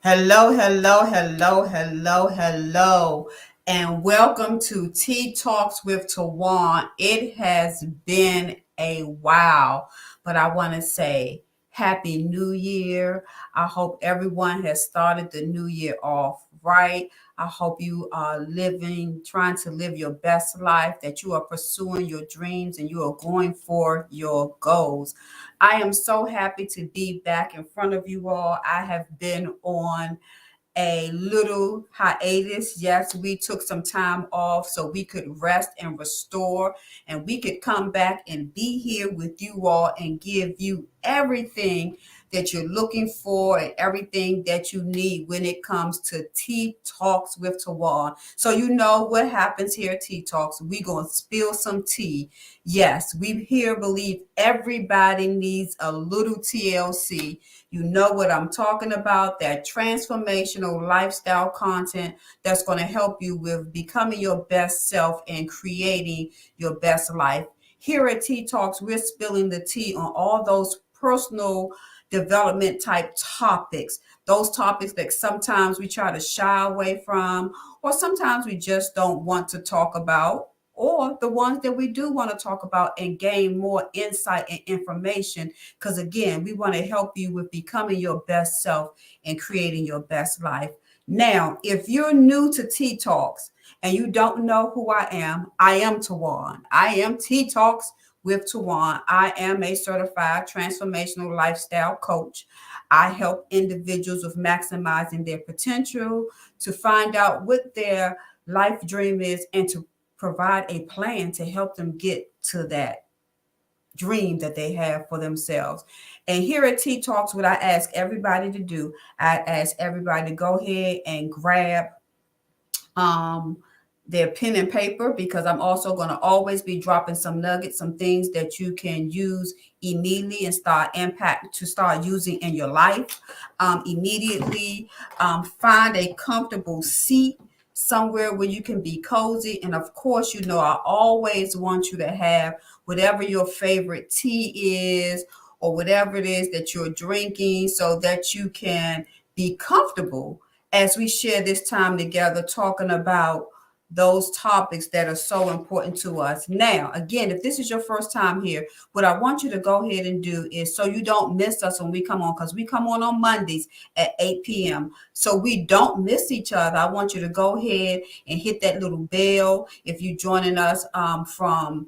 Hello, hello, hello, hello, hello, and welcome to Tea Talks with Tawan. It has been a while, but I want to say Happy New Year. I hope everyone has started the new year off right. I hope you are trying to live your best life, that you are pursuing your dreams and you are going for your goals. I am so happy to be back in front of you all. I have been on a little hiatus. Yes, we took some time off so we could rest and restore, and we could come back and be here with you all and give you everything that you're looking for and everything that you need when it comes to Tea Talks with Tawan. So you know what happens here at Tea Talks. We're going to spill some tea. Yes, we here believe everybody needs a little TLC. You know what I'm talking about, that transformational lifestyle content that's going to help you with becoming your best self and creating your best life. Here at Tea Talks, we're spilling the tea on all those personal development type topics, those topics that sometimes we try to shy away from, or sometimes we just don't want to talk about, or the ones that we do want to talk about and gain more insight and information. Because again, we want to help you with becoming your best self and creating your best life. Now, if you're new to Tea Talks and you don't know who I am Tawan. I am Tea Talks with Tawan. I am a certified transformational lifestyle coach. I help individuals with maximizing their potential, to find out what their life dream is, and to provide a plan to help them get to that dream that they have for themselves. And here at Tea Talks, what I ask everybody to do, I ask everybody to go ahead and grab um, their pen and paper, because I'm also going to always be dropping some nuggets, some things that you can use immediately and start using in your life immediately. Find a comfortable seat somewhere where you can be cozy. And of course, you know, I always want you to have whatever your favorite tea is or whatever it is that you're drinking, so that you can be comfortable as we share this time together talking about those topics that are so important to us. Now, again, if this is your first time here, what I want you to go ahead and do is, so you don't miss us when we come on, because we come on Mondays at 8 p.m. So we don't miss each other. I want you to go ahead and hit that little bell. If you're joining us from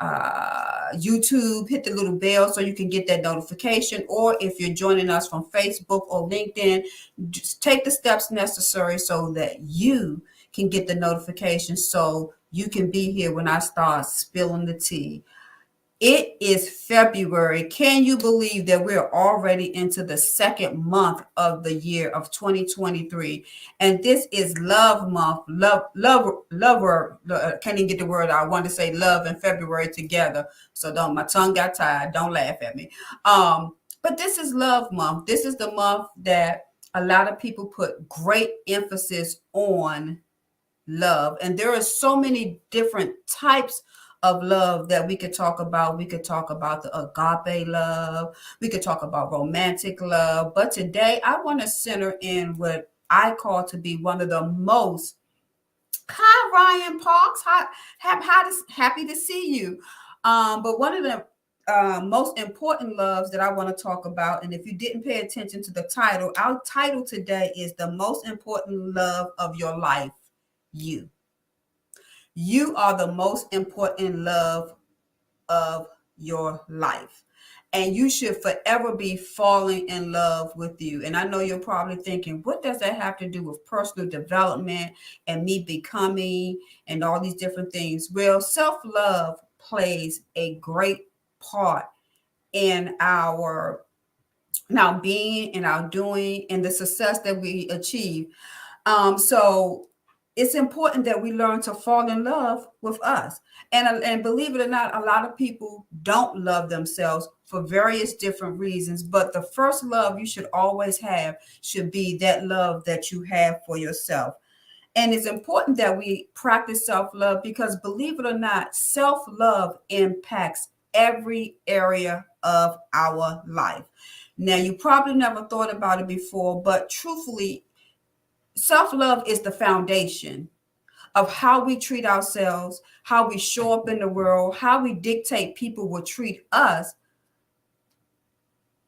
YouTube, hit the little bell so you can get that notification. Or if you're joining us from Facebook or LinkedIn, just take the steps necessary so that you can get the notification, so you can be here when I start spilling the tea. It is February. Can you believe that we're already into the second month of the year of 2023? And this is Love Month. Lover. Can't even get the word out. I wanted to say love and February together. So my tongue got tired. Don't laugh at me. But this is Love Month. This is the month that a lot of people put great emphasis on love. And there are so many different types of love that we could talk about. We could talk about the agape love. We could talk about romantic love. But today I want to center in what I call to be one of the most— Hi, Ryan Parks. Happy to see you. But one of the most important loves that I want to talk about, and if you didn't pay attention to the title, our title today is the most important love of your life. You. You are the most important love of your life. And you should forever be falling in love with you. And I know you're probably thinking, what does that have to do with personal development and me becoming and all these different things? Well, self-love plays a great part in our now being and our doing and the success that we achieve. So it's important that we learn to fall in love with us. And believe it or not, a lot of people don't love themselves for various different reasons. But the first love you should always have should be that love that you have for yourself. And it's important that we practice self-love, because believe it or not, self-love impacts every area of our life. Now, you probably never thought about it before, but truthfully, self-love is the foundation of how we treat ourselves, how we show up in the world, how we dictate people will treat us,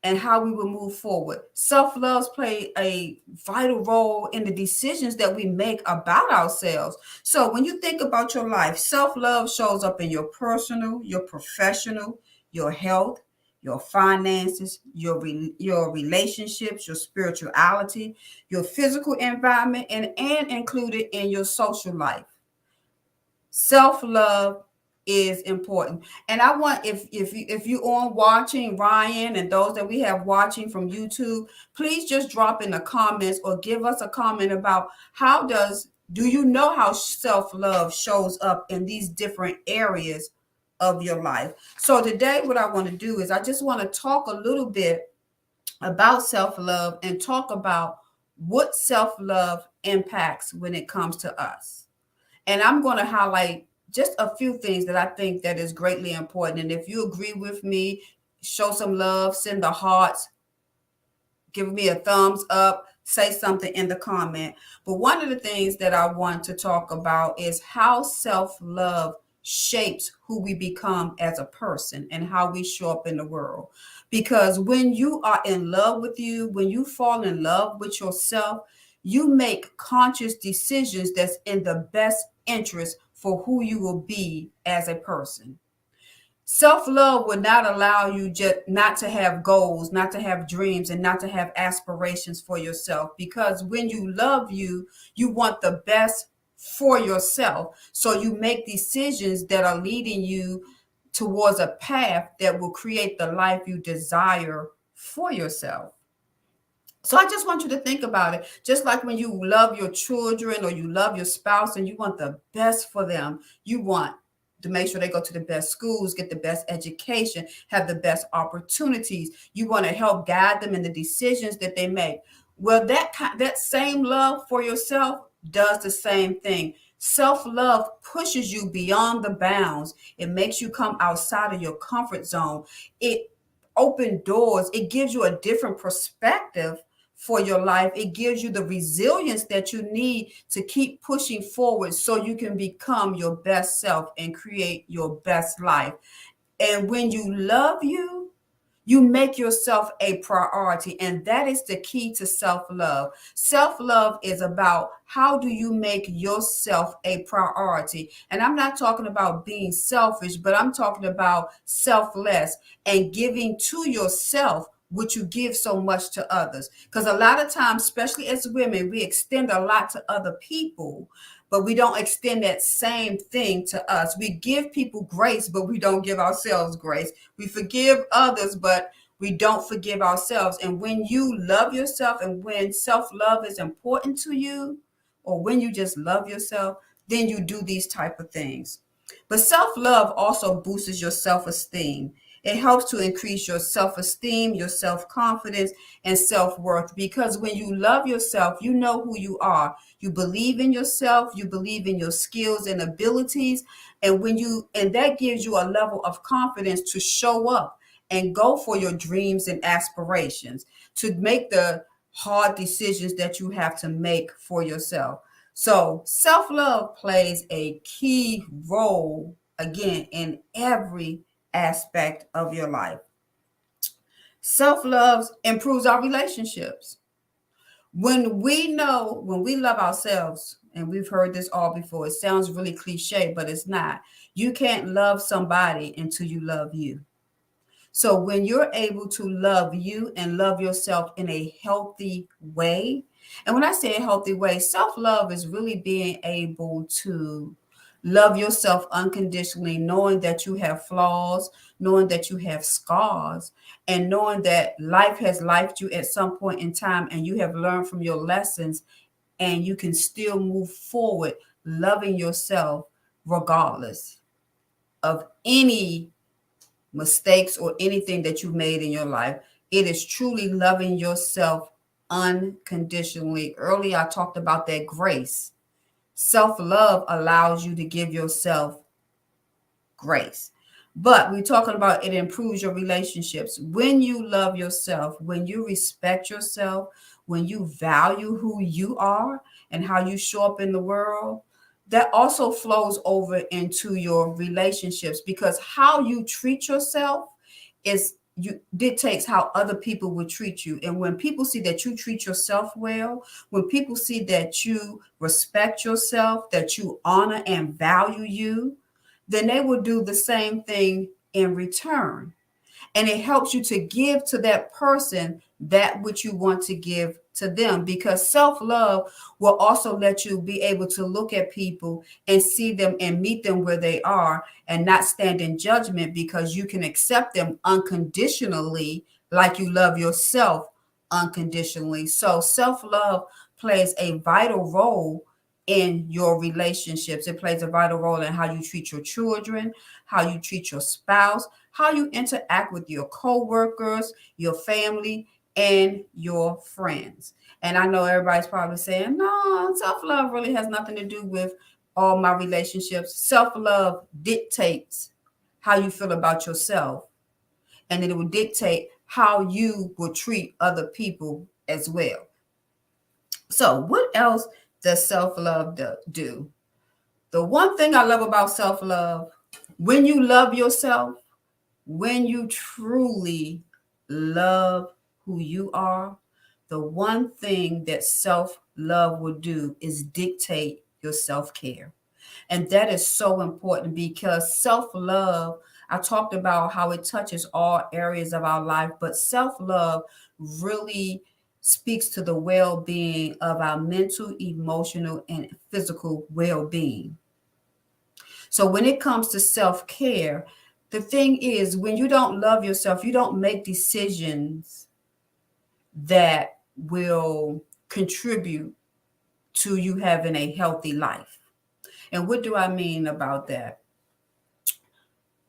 and how we will move forward. Self-love play a vital role in the decisions that we make about ourselves. So when you think about your life, self-love shows up in your personal, your professional, your health, your finances, your relationships, your spirituality, your physical environment, and included in your social life. Self-love is important. And I want, if you on watching, Ryan, and those that we have watching from YouTube, please just drop in the comments or give us a comment about do you know how self-love shows up in these different areas of your life. So today what I want to do is I just want to talk a little bit about self-love and talk about what self-love impacts when it comes to us. And I'm going to highlight just a few things that I think that is greatly important. And if you agree with me, show some love, send the hearts, give me a thumbs up, say something in the comment. But one of the things that I want to talk about is how self-love shapes who we become as a person and how we show up in the world. Because when you are in love with you, when you fall in love with yourself, you make conscious decisions that's in the best interest for who you will be as a person. Self-love will not allow you just not to have goals, not to have dreams, and not to have aspirations for yourself. Because when you love you, you want the best for yourself. So you make decisions that are leading you towards a path that will create the life you desire for yourself. So I just want you to think about it. Just like when you love your children or you love your spouse and you want the best for them, you want to make sure they go to the best schools, get the best education, have the best opportunities. You want to help guide them in the decisions that they make. Well, that same love for yourself does the same thing. Self-love pushes you beyond the bounds. It makes you come outside of your comfort zone. It opens doors. It gives you a different perspective for your life. It gives you the resilience that you need to keep pushing forward so you can become your best self and create your best life. And when you love you, you make yourself a priority. And that is the key to self-love. Self-love is about how do you make yourself a priority. And I'm not talking about being selfish, but I'm talking about selfless and giving to yourself what you give so much to others. Because a lot of times, especially as women, we extend a lot to other people, but we don't extend that same thing to us. We give people grace, but we don't give ourselves grace. We forgive others, but we don't forgive ourselves. And when you love yourself and when self-love is important to you, or when you just love yourself, then you do these type of things. But self-love also boosts your self-esteem. It helps to increase your self-esteem, your self-confidence, and self-worth. Because when you love yourself, you know who you are. You believe in yourself, you believe in your skills and abilities, and that gives you a level of confidence to show up and go for your dreams and aspirations, to make the hard decisions that you have to make for yourself. So self-love plays a key role, again, in every aspect of your life. Self-love improves our relationships. When we love ourselves, and we've heard this all before, it sounds really cliche, but it's not. You can't love somebody until you love you. So when you're able to love you and love yourself in a healthy way, and when I say a healthy way, self-love is really being able to love yourself unconditionally, knowing that you have flaws, knowing that you have scars, and knowing that life has lifed you at some point in time and you have learned from your lessons and you can still move forward loving yourself regardless of any mistakes or anything that you've made in your life. It is truly loving yourself unconditionally. Earlier, I talked about that grace. Self-love allows you to give yourself grace. But we're talking about it improves your relationships. When you love yourself, when you respect yourself, when you value who you are and how you show up in the world, that also flows over into your relationships, because how you treat yourself is you dictates how other people will treat you. And when people see that you treat yourself well, when people see that you respect yourself, that you honor and value you, then they will do the same thing in return. And it helps you to give to that person that which you want to give to them, because self-love will also let you be able to look at people and see them and meet them where they are and not stand in judgment, because you can accept them unconditionally like you love yourself unconditionally. So self-love plays a vital role in your relationships. It plays a vital role in how you treat your children, how you treat your spouse, how you interact with your coworkers, your family, and your friends. And I know everybody's probably saying, no, self-love really has nothing to do with all my relationships. Self-love dictates how you feel about yourself, and then it will dictate how you will treat other people as well. So what else does self-love do? The one thing I love about self-love, when you love yourself, when you truly love who you are, the one thing that self love will do is dictate your self care. And that is so important, because self love, I talked about how it touches all areas of our life, but self love really speaks to the well being of our mental, emotional, and physical well being. So when it comes to self care, the thing is, when you don't love yourself, you don't make decisions that will contribute to you having a healthy life. And what do I mean about that?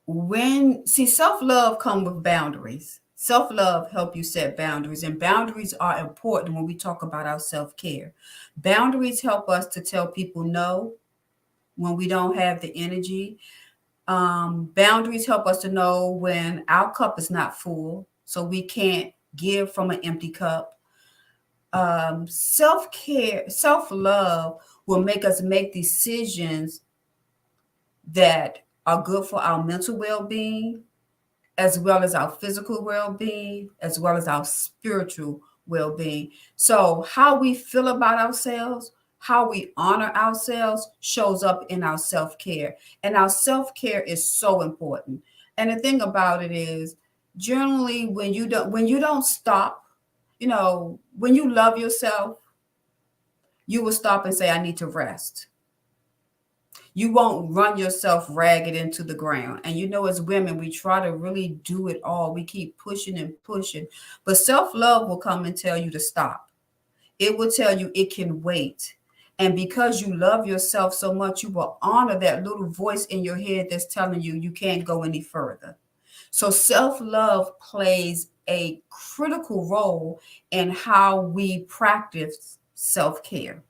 Self-love come with boundaries. Self-love help you set boundaries, and boundaries are important when we talk about our self-care. Boundaries help us to tell people no when we don't have the energy. Boundaries help us to know when our cup is not full, so we can't give from an empty cup. Self-care, self-love will make us make decisions that are good for our mental well-being, as well as our physical well-being, as well as our spiritual well-being. So how we feel about ourselves, how we honor ourselves shows up in our self-care. And our self-care is so important. And the thing about it is, generally when you don't stop, when you love yourself, you will stop and say, I need to rest. You won't run yourself ragged into the ground. And as women, we try to really do it all. We keep pushing and pushing. But self love will come and tell you to stop. It will tell you it can wait. And because you love yourself so much, you will honor that little voice in your head that's telling you you can't go any further. So self love plays a critical role in how we practice self care.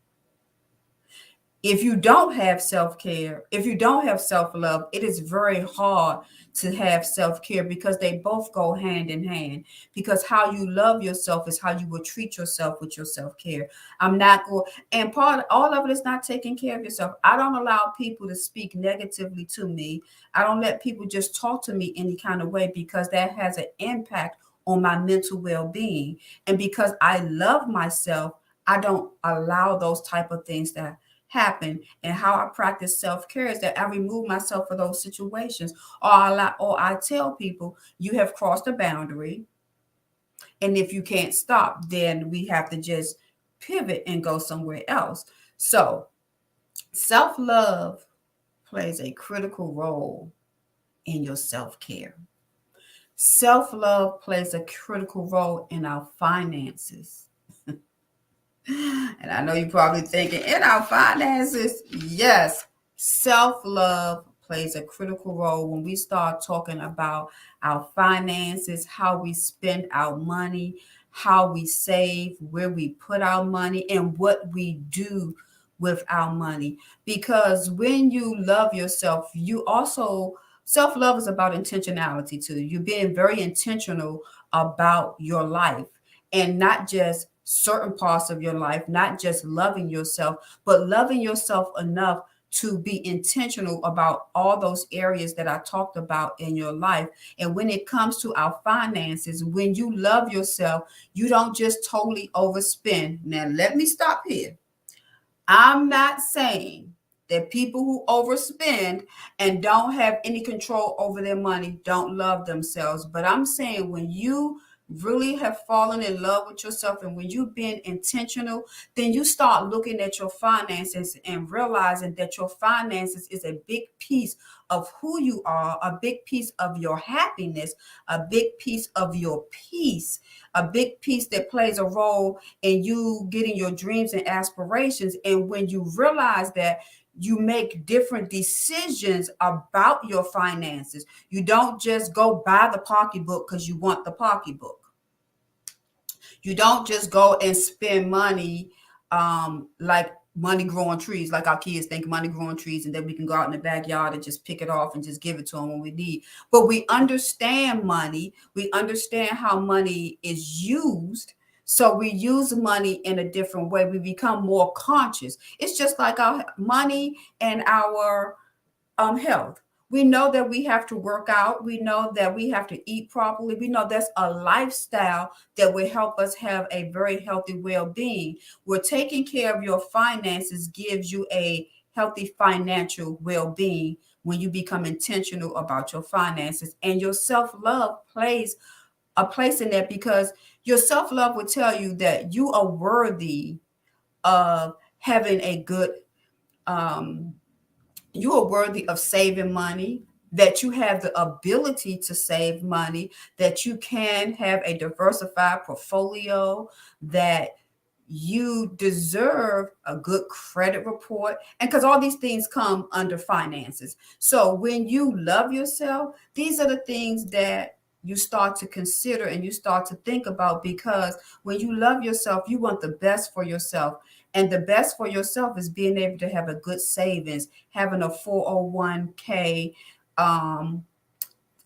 If you don't have self-care, if you don't have self-love, it is very hard to have self-care, because they both go hand in hand. Because how you love yourself is how you will treat yourself with your self-care. I'm not going, and all of it is not taking care of yourself. I don't allow people to speak negatively to me. I don't let people just talk to me any kind of way, because that has an impact on my mental well-being. And because I love myself, I don't allow those type of things to happen. And how I practice self-care is that I remove myself from those situations, or I tell people, you have crossed a boundary, and if you can't stop, then we have to just pivot and go somewhere else. So self-love plays a critical role in your self-care. Self-love plays a critical role in our finances. And I know you're probably thinking, in our finances, yes, self love plays a critical role when we start talking about our finances, how we spend our money, how we save, where we put our money, and what we do with our money. Because when you love yourself, you also Self-love is about intentionality too. You're being very intentional about your life, and not just certain parts of your life, not just loving yourself, but loving yourself enough to be intentional about all those areas that I talked about in your life. And when it comes to our finances, when you love yourself, you don't just totally overspend. Now, let me stop here. I'm not saying that people who overspend and don't have any control over their money don't love themselves. But I'm saying when you really have fallen in love with yourself and when you've been intentional, then you start looking at your finances and realizing that your finances is a big piece of who you are, a big piece of your happiness, a big piece of your peace, a big piece that plays a role in you getting your dreams and aspirations. And when you realize that, you make different decisions about your finances. You don't just go buy the pocketbook because you want the pocketbook. You don't just go and spend money like money growing trees, like our kids think money growing trees, and then we can go out in the backyard and just pick it off and just give it to them when we need. But we understand money. We understand how money is used. So we use money in a different way. We become more conscious. It's just like our money and our health. We know that we have to work out. We know that we have to eat properly. We know that's a lifestyle that will help us have a very healthy well-being. Where taking care of your finances gives you a healthy financial well-being when you become intentional about your finances. And your self-love plays a place in that, because your self-love will tell you that you are worthy of having a good you are worthy of saving money, that you have the ability to save money, that you can have a diversified portfolio, that you deserve a good credit report. And because all these things come under finances. So when you love yourself, these are the things that you start to consider and you start to think about, because when you love yourself, you want the best for yourself. And the best for yourself is being able to have a good savings, having a 401k, um,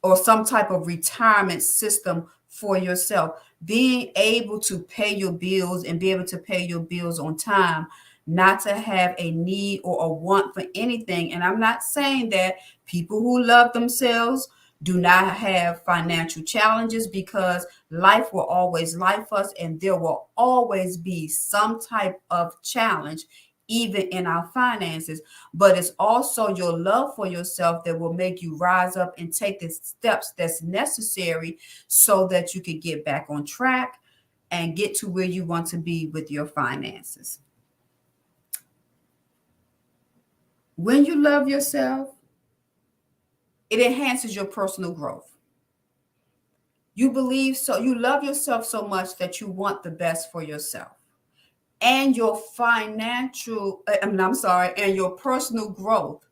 or some type of retirement system for yourself, being able to pay your bills and be able to pay your bills on time, not to have a need or a want for anything. And I'm not saying that people who love themselves do not have financial challenges, because life will always life us and there will always be some type of challenge even in our finances. But it's also your love for yourself that will make you rise up and take the steps that's necessary so that you can get back on track and get to where you want to be with your finances. When you love yourself, it enhances your personal growth. You believe so, you love yourself so much that you want the best for yourself. And your financial, I'm sorry, and your personal growth.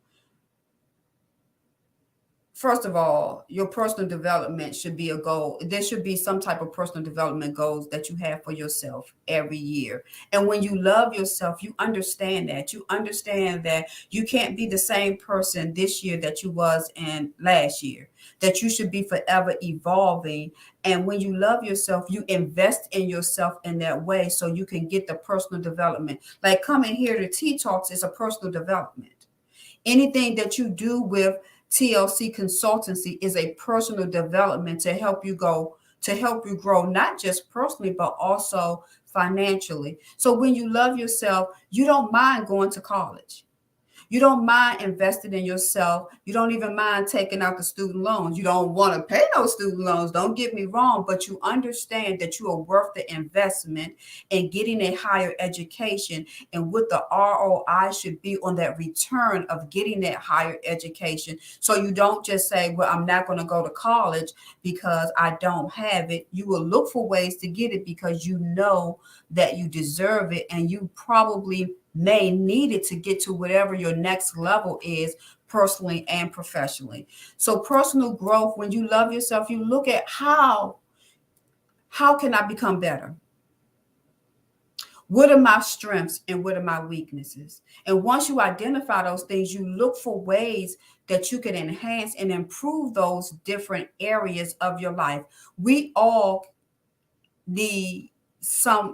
First of all, your personal development should be a goal. There should be some type of personal development goals that you have for yourself every year. And when you love yourself, you understand that. You understand that you can't be the same person this year that you was in last year, that you should be forever evolving. And when you love yourself, you invest in yourself in that way so you can get the personal development. Like coming here to T Talks is a personal development. Anything that you do with TLC Consultancy is a personal development to help you go, to help you grow, not just personally, but also financially. So when you love yourself, you don't mind going to college. You don't mind investing in yourself. You don't even mind taking out the student loans. You don't want to pay those student loans. Don't get me wrong, but you understand that you are worth the investment in getting a higher education and what the ROI should be on that return of getting that higher education. So you don't just say, well, I'm not going to go to college because I don't have it. You will look for ways to get it because you know that you deserve it, and you probably may need it to get to whatever your next level is, personally and professionally. So personal growth, when you love yourself, you look at how can I become better? What are my strengths and what are my weaknesses? And once you identify those things, you look for ways that you can enhance and improve those different areas of your life. We all need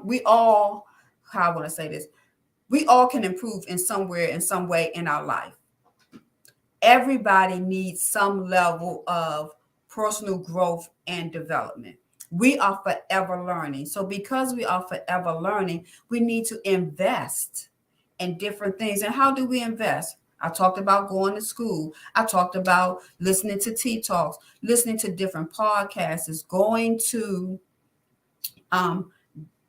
we all, how I want to say this, we all can improve in somewhere, in some way in our life. Everybody needs some level of personal growth and development. We are forever learning. So, because we are forever learning, we need to invest in different things. And how do we invest? I talked about going to school. I talked about listening to Tea Talks, listening to different podcasts, going to um,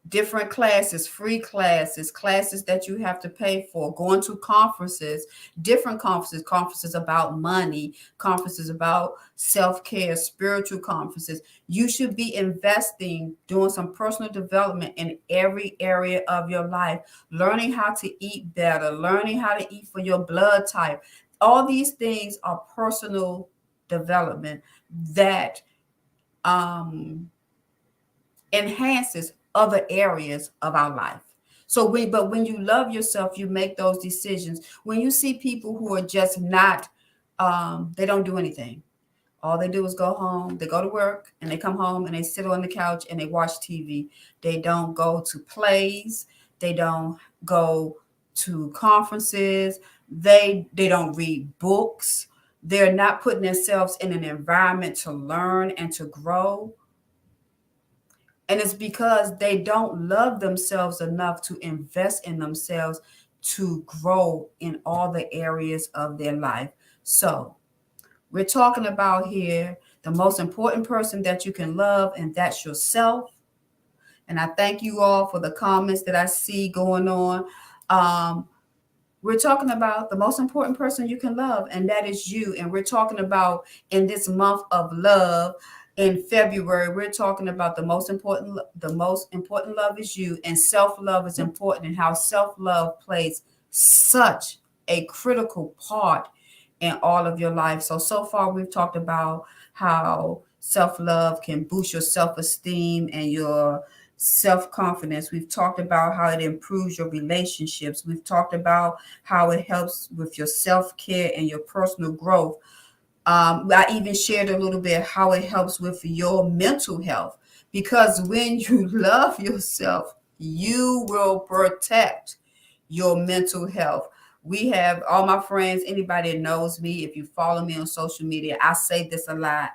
different classes, free classes, classes that you have to pay for, going to conferences, different conferences, conferences about money, conferences about self-care, spiritual conferences. You should be investing, doing some personal development in every area of your life, learning how to eat better, learning how to eat for your blood type. All these things are personal development that um enhances other areas of our life. So but when you love yourself, you make those decisions. When you see people who are just not, they don't do anything. All they do is go home, they go to work, and they come home and they sit on the couch and they watch TV. They don't go to plays. They don't go to conferences. They don't read books. They're not putting themselves in an environment to learn and to grow. And it's because they don't love themselves enough to invest in themselves to grow in all the areas of their life. So, we're talking about here the most important person that you can love, and that's yourself. And I thank you all for the comments that I see going on. Um, we're talking about the most important person you can love, and that is you. And we're talking about in this month of love in February, we're talking about the most important love is you, and self-love is important, and how self-love plays such a critical part in all of your life. So far we've talked about how self-love can boost your self-esteem and your self-confidence. We've talked about how it improves your relationships. We've talked about how it helps with your self-care and your personal growth. I even shared a little bit how it helps with your mental health, because when you love yourself, you will protect your mental health. We have all my friends, anybody that knows me, if you follow me on social media, I say this a lot.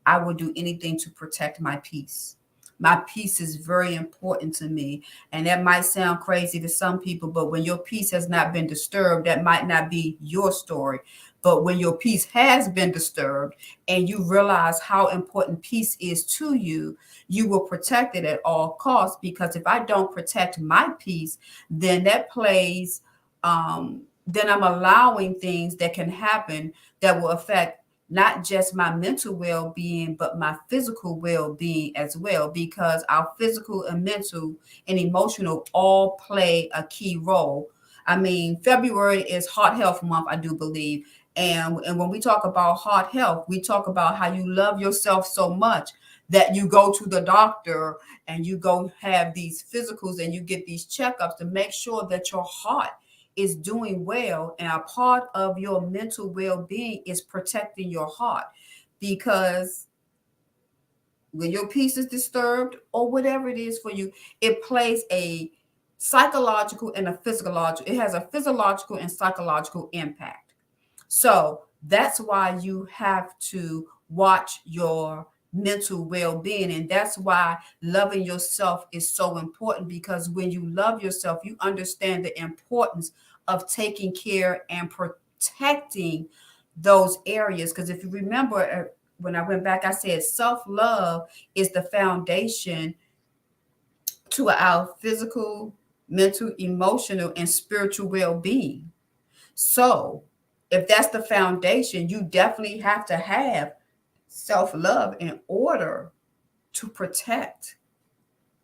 I will do anything to protect my peace. My peace is very important to me. And that might sound crazy to some people, but when your peace has not been disturbed, that might not be your story. But when your peace has been disturbed and you realize how important peace is to you, you will protect it at all costs. Because if I don't protect my peace, then that plays, then I'm allowing things that can happen that will affect not just my mental well-being, but my physical well-being as well, because our physical and mental and emotional all play a key role. I mean, February is Heart Health Month, I do believe. And when we talk about heart health, we talk about how you love yourself so much that you go to the doctor and you go have these physicals and you get these checkups to make sure that your heart is doing well. And a part of your mental well-being is protecting your heart, because when your peace is disturbed or whatever it is for you, it plays a psychological and a physiological, it has a physiological and psychological impact. So that's why you have to watch your mental well-being. And that's why loving yourself is so important, because when you love yourself, you understand the importance of taking care and protecting those areas. Because if you remember, when I went back, I said self-love is the foundation to our physical, mental, emotional, and spiritual well-being. So, if that's the foundation, you definitely have to have self love in order to protect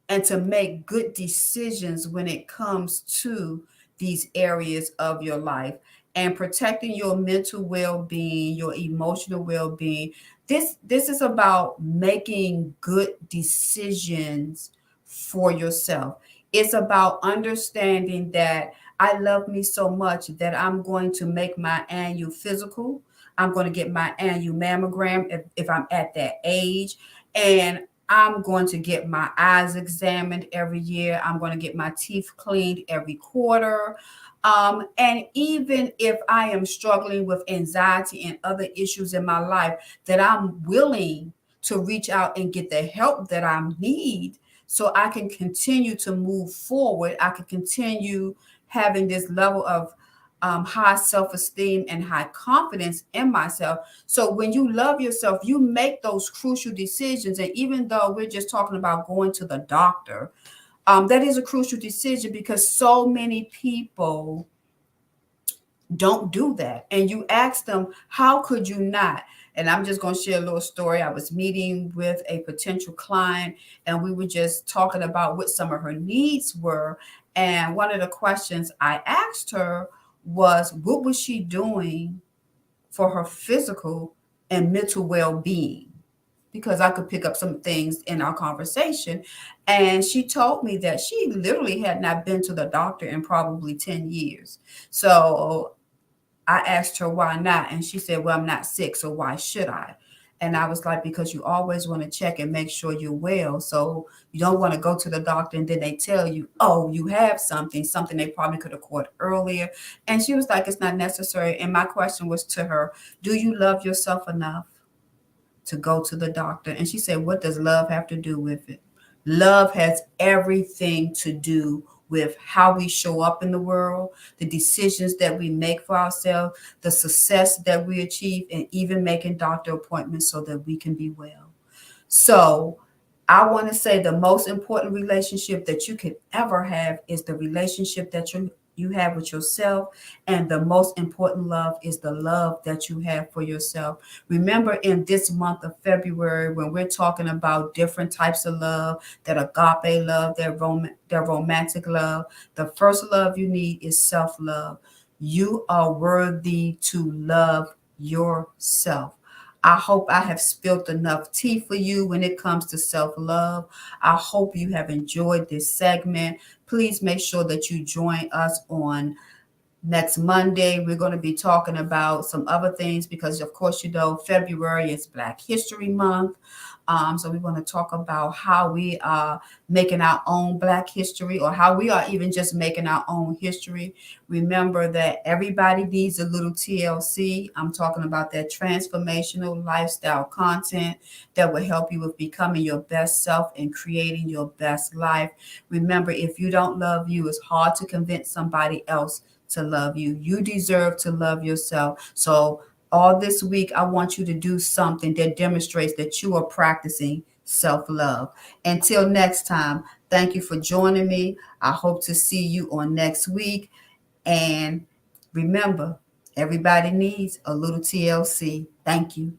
and to make good decisions when it comes to these areas of your life. And protecting your mental well-being, your emotional well-being, this is about making good decisions for yourself. It's about understanding that I love me so much that I'm going to make my annual physical. I'm going to get my annual mammogram if I'm at that age. And I'm going to get my eyes examined every year. I'm going to get my teeth cleaned every quarter. And even if I am struggling with anxiety and other issues in my life, that I'm willing to reach out and get the help that I need so I can continue to move forward. I can continue having this level of high self-esteem and high confidence in myself. So when you love yourself, you make those crucial decisions. And even though we're just talking about going to the doctor, that is a crucial decision because so many people don't do that. And you ask them, how could you not? And I'm just going to share a little story. I was meeting with a potential client and we were just talking about what some of her needs were. And one of the questions I asked her was, what was she doing for her physical and mental well-being? Because I could pick up some things in our conversation. And she told me that she literally had not been to the doctor in probably 10 years. So I asked her why not, and she said, well, I'm not sick, so why should I? And I was like, because you always want to check and make sure you're well. So you don't want to go to the doctor and then they tell you, oh, you have something they probably could have caught earlier. And she was like, it's not necessary. And my question was to her, do you love yourself enough to go to the doctor? And she said, what does love have to do with it? Love has everything to do with how we show up in the world, the decisions that we make for ourselves, the success that we achieve, and even making doctor appointments so that we can be well. So I want to say the most important relationship that you could ever have is the relationship that you have with yourself. And the most important love is the love that you have for yourself. Remember, in this month of February, when we're talking about different types of love, that agape love, that romantic love, the first love you need is self-love. You are worthy to love yourself. I hope I have spilled enough tea for you when it comes to self-love. I hope you have enjoyed this segment. Please make sure that you join us on next Monday. We're going to be talking about some other things because, of course, February is Black History Month. So we want to talk about how we are making our own Black history, or how we are even just making our own history. Remember that everybody needs a little TLC. I'm talking about that transformational lifestyle content that will help you with becoming your best self and creating your best life. Remember, if you don't love you, it's hard to convince somebody else to love you. You deserve to love yourself. So all this week, I want you to do something that demonstrates that you are practicing self-love. Until next time, thank you for joining me. I hope to see you on next week. And remember, everybody needs a little TLC. Thank you.